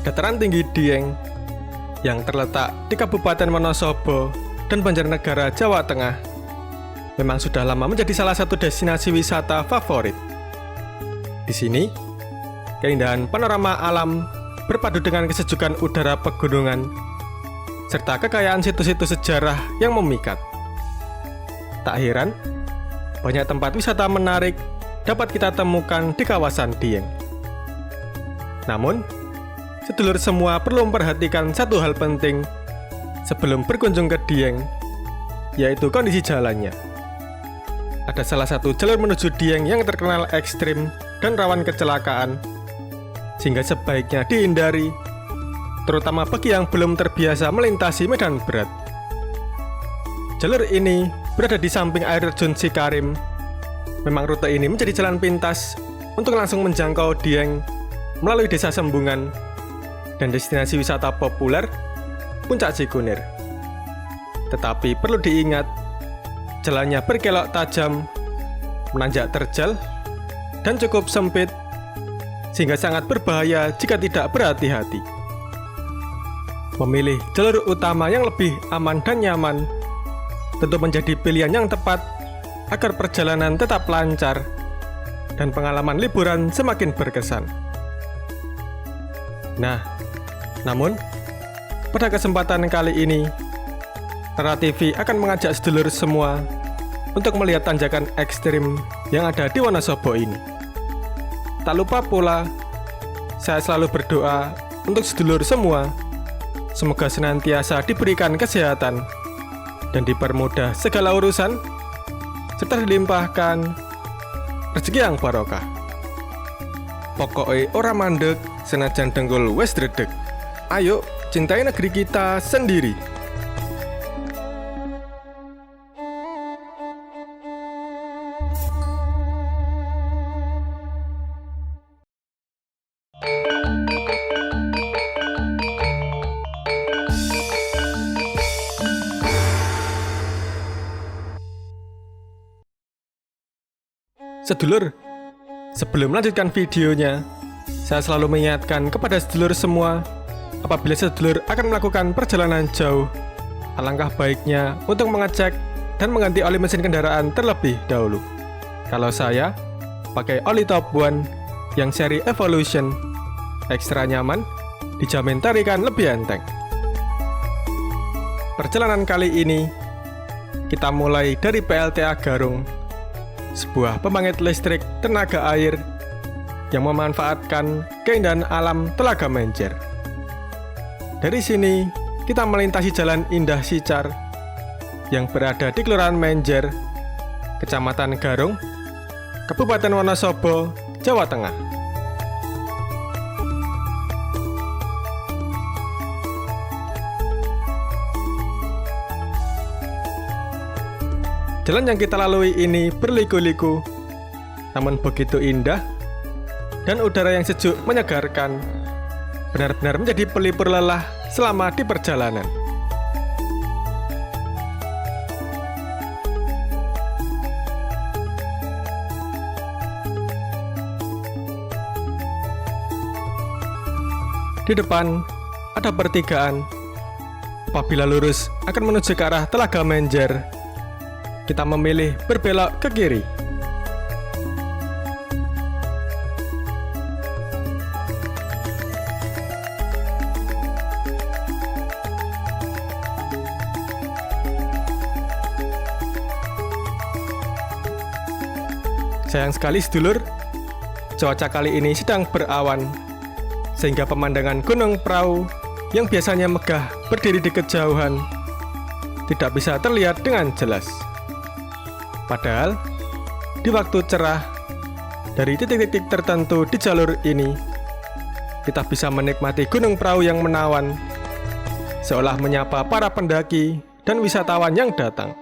Dataran tinggi Dieng yang terletak di Kabupaten Wonosobo dan Banjarnegara, Jawa Tengah memang sudah lama menjadi salah satu destinasi wisata favorit. Di sini, keindahan panorama alam berpadu dengan kesejukan udara pegunungan serta kekayaan situs-situs sejarah yang memikat. Tak heran, banyak tempat wisata menarik dapat kita temukan di kawasan Dieng. Namun, sedulur semua perlu memperhatikan satu hal penting sebelum berkunjung ke Dieng, yaitu kondisi jalannya. Ada salah satu jalur menuju Dieng yang terkenal ekstrim dan rawan kecelakaan, sehingga sebaiknya dihindari, terutama bagi yang belum terbiasa melintasi medan berat. Jalur ini berada di samping air terjun Cikarim. Memang rute ini menjadi jalan pintas untuk langsung menjangkau Dieng melalui Desa Sembungan dan destinasi wisata populer Puncak Cikunir. Tetapi perlu diingat, jalannya berkelok tajam, menanjak terjal, dan cukup sempit, sehingga sangat berbahaya jika tidak berhati-hati. Memilih jalur utama yang lebih aman dan nyaman tentu menjadi pilihan yang tepat agar perjalanan tetap lancar dan pengalaman liburan semakin berkesan. Nah, namun pada kesempatan kali ini, Tara TV akan mengajak sedulur semua untuk melihat tanjakan ekstrim yang ada di Wonosobo ini. Tak lupa pula, saya selalu berdoa untuk sedulur semua, semoga senantiasa diberikan kesehatan dan dipermudah segala urusan, serta dilimpahkan rezeki yang barokah. Pokoknya ora mandek senajan dengkul wes dredeg. Ayo, cintai negeri kita sendiri. Sedulur, sebelum melanjutkan videonya, saya selalu mengingatkan kepada sedulur semua, apabila sedulur akan melakukan perjalanan jauh, alangkah baiknya untuk mengecek dan mengganti oli mesin kendaraan terlebih dahulu. Kalau saya, pakai oli Top One yang seri Evolution, ekstra nyaman, dijamin tarikan lebih enteng. Perjalanan kali ini, kita mulai dari PLTA Garung, sebuah pembangkit listrik tenaga air yang memanfaatkan keindahan alam Telaga Menjer. Dari sini, kita melintasi Jalan Indah Sicar yang berada di Kelurahan Menjer, Kecamatan Garung, Kabupaten Wonosobo, Jawa Tengah. Jalan yang kita lalui ini berliku-liku, namun begitu indah, dan udara yang sejuk menyegarkan, benar-benar menjadi pelipur lelah selama di perjalanan. Di depan ada pertigaan. Apabila lurus akan menuju ke arah Telaga Menjer, kita memilih berbelok ke kiri. Sayang sekali sedulur, cuaca kali ini sedang berawan, sehingga pemandangan Gunung Prau yang biasanya megah berdiri di kejauhan tidak bisa terlihat dengan jelas. Padahal, di waktu cerah, dari titik-titik tertentu di jalur ini, kita bisa menikmati Gunung Prau yang menawan, seolah menyapa para pendaki dan wisatawan yang datang.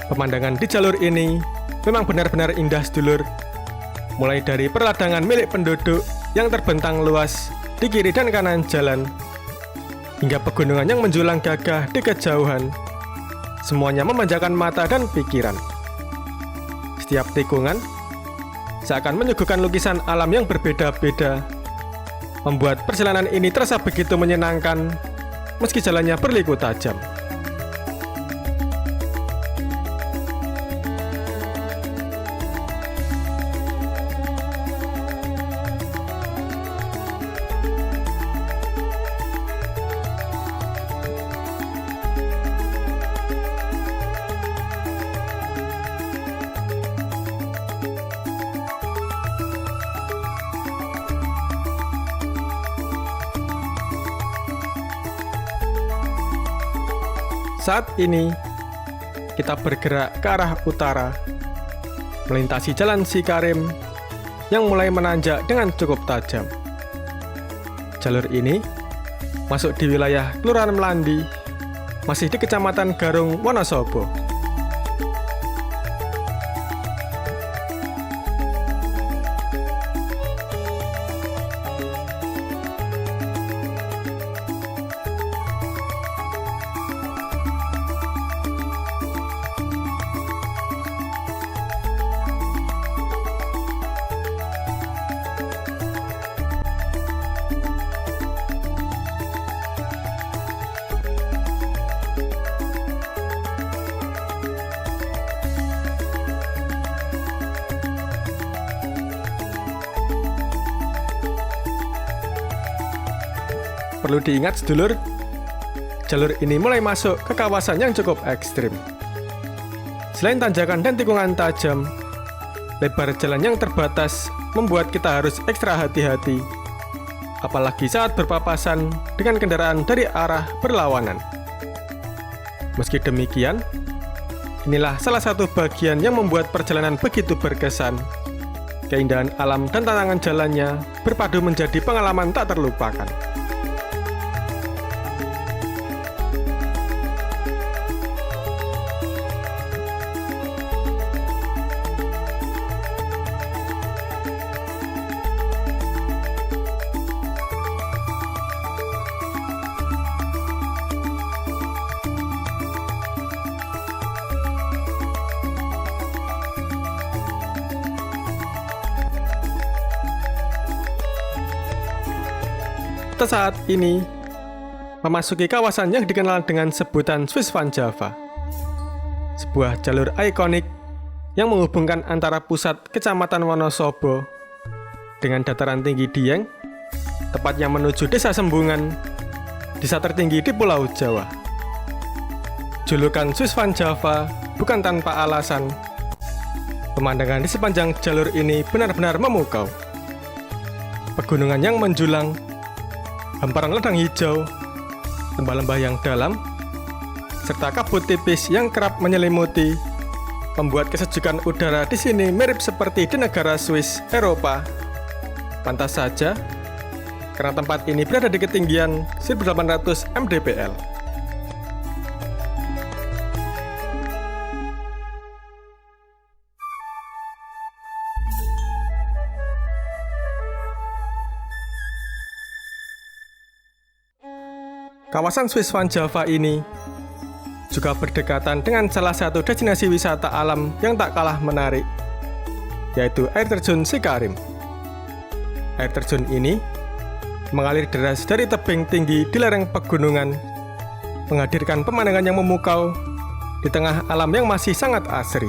Pemandangan di jalur ini memang benar-benar indah sedulur. Mulai dari perladangan milik penduduk yang terbentang luas di kiri dan kanan jalan, hingga pegunungan yang menjulang gagah di kejauhan. Semuanya memanjakan mata dan pikiran. Setiap tikungan seakan menyuguhkan lukisan alam yang berbeda-beda, membuat perjalanan ini terasa begitu menyenangkan meski jalannya berliku tajam. Saat ini, kita bergerak ke arah utara, melintasi jalan Sikarim yang mulai menanjak dengan cukup tajam. Jalur ini masuk di wilayah Kelurahan Mlandi, masih di Kecamatan Garung, Wonosobo. Perlu diingat sedulur, jalur ini mulai masuk ke kawasan yang cukup ekstrim. Selain tanjakan dan tikungan tajam, lebar jalan yang terbatas membuat kita harus ekstra hati-hati, apalagi saat berpapasan dengan kendaraan dari arah berlawanan. Meski demikian, inilah salah satu bagian yang membuat perjalanan begitu berkesan. Keindahan alam dan tantangan jalannya berpadu menjadi pengalaman tak terlupakan. Kita saat ini memasuki kawasan yang dikenal dengan sebutan Swiss Van Java, sebuah jalur ikonik yang menghubungkan antara pusat Kecamatan Wonosobo dengan dataran tinggi Dieng, tepatnya menuju Desa Sembungan, desa tertinggi di Pulau Jawa. Julukan Swiss Van Java bukan tanpa alasan. Pemandangan di sepanjang jalur ini benar-benar memukau. Pegunungan yang menjulang, hamparan ladang hijau, lembah-lembah yang dalam, serta kabut tipis yang kerap menyelimuti, membuat kesejukan udara di sini mirip seperti di negara Swiss, Eropa. Pantas saja, karena tempat ini berada di ketinggian 1800 mdpl. Kawasan Swiss Van Java ini juga berdekatan dengan salah satu destinasi wisata alam yang tak kalah menarik, yaitu air terjun Sikarim. Air terjun ini mengalir deras dari tebing tinggi di lereng pegunungan, menghadirkan pemandangan yang memukau di tengah alam yang masih sangat asri.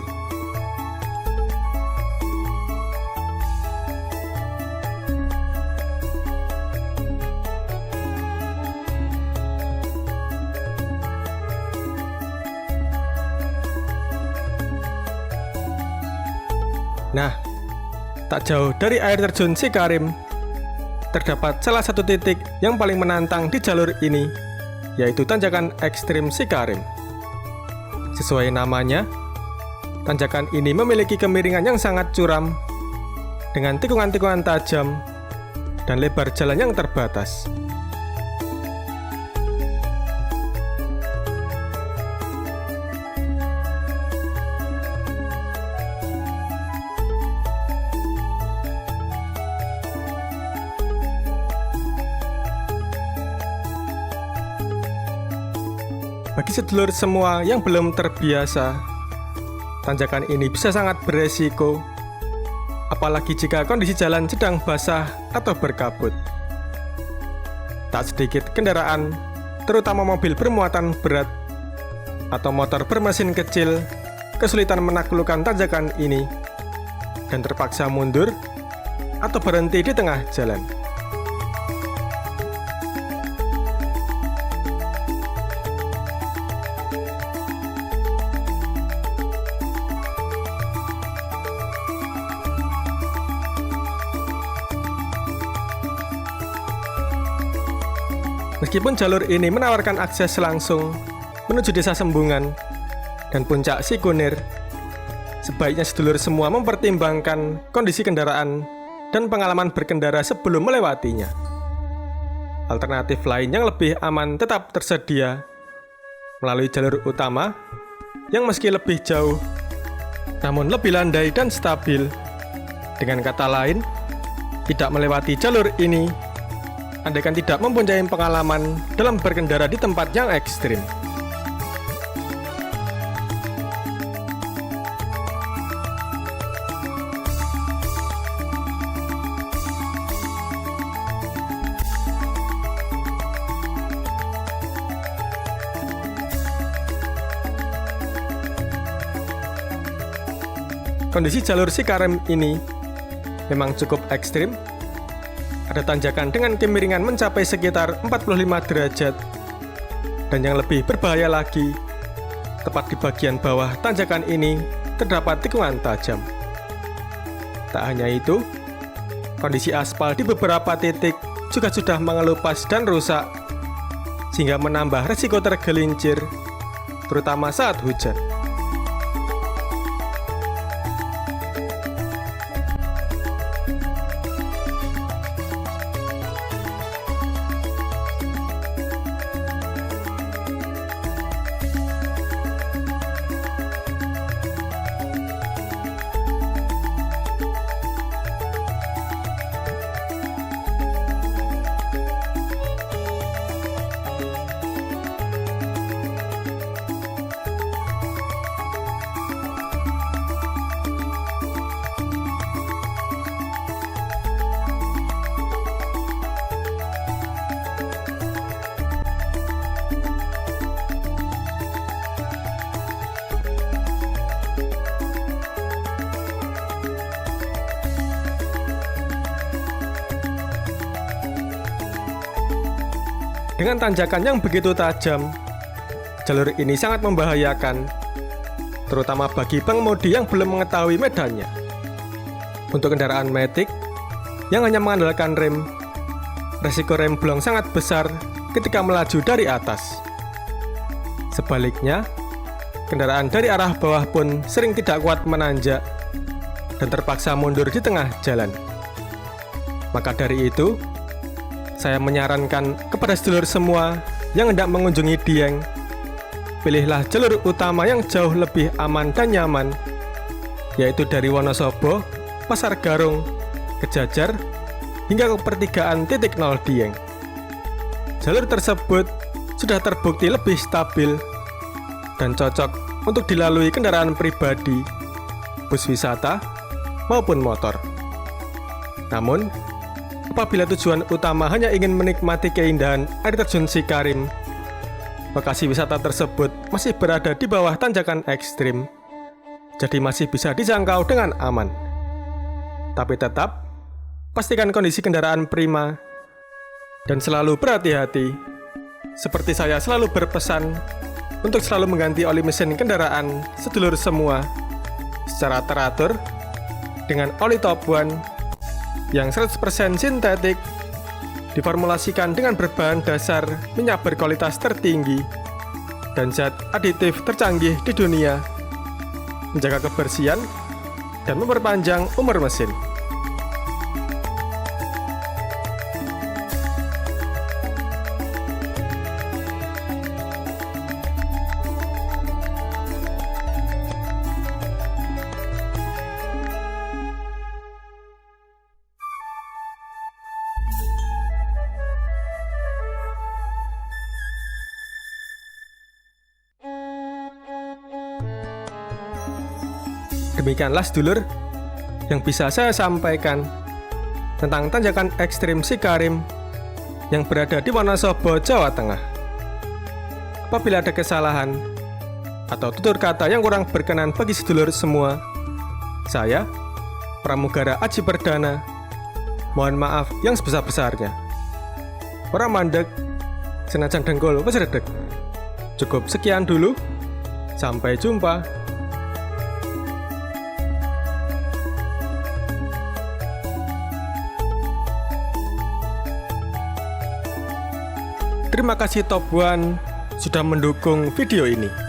Nah, tak jauh dari air terjun Sikarim, terdapat salah satu titik yang paling menantang di jalur ini, yaitu tanjakan ekstrim Sikarim. Sesuai namanya, tanjakan ini memiliki kemiringan yang sangat curam, dengan tikungan-tikungan tajam, dan lebar jalan yang terbatas. Bagi sedulur semua yang belum terbiasa, tanjakan ini bisa sangat beresiko, apalagi jika kondisi jalan sedang basah atau berkabut. Tak sedikit kendaraan, terutama mobil bermuatan berat atau motor bermesin kecil, kesulitan menaklukkan tanjakan ini dan terpaksa mundur atau berhenti di tengah jalan. Meskipun jalur ini menawarkan akses langsung menuju desa Sembungan dan puncak Sikunir, sebaiknya sedulur semua mempertimbangkan kondisi kendaraan dan pengalaman berkendara sebelum melewatinya. Alternatif lain yang lebih aman tetap tersedia melalui jalur utama yang meski lebih jauh, namun lebih landai dan stabil. Dengan kata lain, tidak melewati jalur ini andaikan tidak mempunyai pengalaman dalam berkendara di tempat yang ekstrim. Kondisi jalur Cikarem ini memang cukup ekstrim. Ada tanjakan dengan kemiringan mencapai sekitar 45 derajat. Dan yang lebih berbahaya lagi, tepat di bagian bawah tanjakan ini terdapat tikungan tajam. Tak hanya itu, kondisi aspal di beberapa titik juga sudah mengelupas dan rusak, sehingga menambah resiko tergelincir, terutama saat hujan. Dengan tanjakan yang begitu tajam, jalur ini sangat membahayakan, terutama bagi pengemudi yang belum mengetahui medannya. Untuk kendaraan matic yang hanya mengandalkan rem, resiko rem blong sangat besar ketika melaju dari atas. Sebaliknya, kendaraan dari arah bawah pun sering tidak kuat menanjak dan terpaksa mundur di tengah jalan. Maka dari itu, saya menyarankan kepada sedulur semua yang hendak mengunjungi Dieng, pilihlah jalur utama yang jauh lebih aman dan nyaman, yaitu dari Wonosobo, Pasar Garung, Kejajar, hingga ke pertigaan titik nol Dieng. Jalur tersebut sudah terbukti lebih stabil dan cocok untuk dilalui kendaraan pribadi, bus wisata, maupun motor. Namun, apabila tujuan utama hanya ingin menikmati keindahan air terjun Cikarem, lokasi wisata tersebut masih berada di bawah tanjakan ekstrim, jadi masih bisa dijangkau dengan aman. Tapi tetap, pastikan kondisi kendaraan prima dan selalu berhati-hati. Seperti saya selalu berpesan untuk selalu mengganti oli mesin kendaraan sedulur semua secara teratur dengan oli top one yang 100% sintetik, diformulasikan dengan berbahan dasar minyak berkualitas tertinggi dan zat aditif tercanggih di dunia, menjaga kebersihan dan memperpanjang umur mesin. Demikianlah sedulur yang bisa saya sampaikan tentang tanjakan ekstrim Sikarim yang berada di Wonosobo, Jawa Tengah. Apabila ada kesalahan atau tutur kata yang kurang berkenan bagi sedulur semua, saya, Pramugara Aji Perdana, mohon maaf yang sebesar-besarnya. Ora mandek, senajan dengkul wis redeg. Cukup sekian dulu. Sampai jumpa. Terima kasih Top One sudah mendukung video ini.